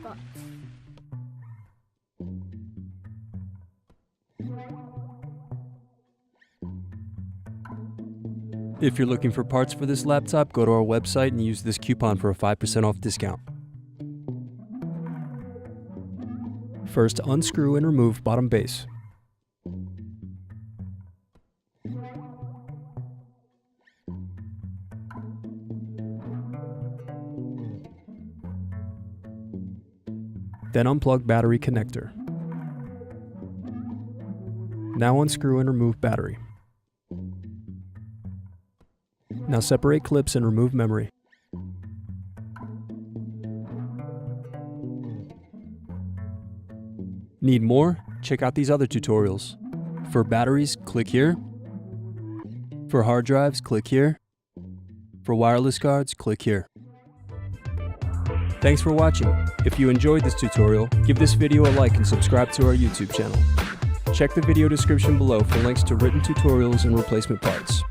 spots. If you're looking for parts for this laptop, go to our website and use this coupon for a 5% off discount. First, unscrew and remove bottom base. Then unplug battery connector. Now unscrew and remove battery. Now separate clips and remove memory. Need more? Check out these other tutorials. For batteries, click here. For hard drives, click here. For wireless cards, click here. Thanks for watching. If you enjoyed this tutorial, give this video a like and subscribe to our YouTube channel. Check the video description below for links to written tutorials and replacement parts.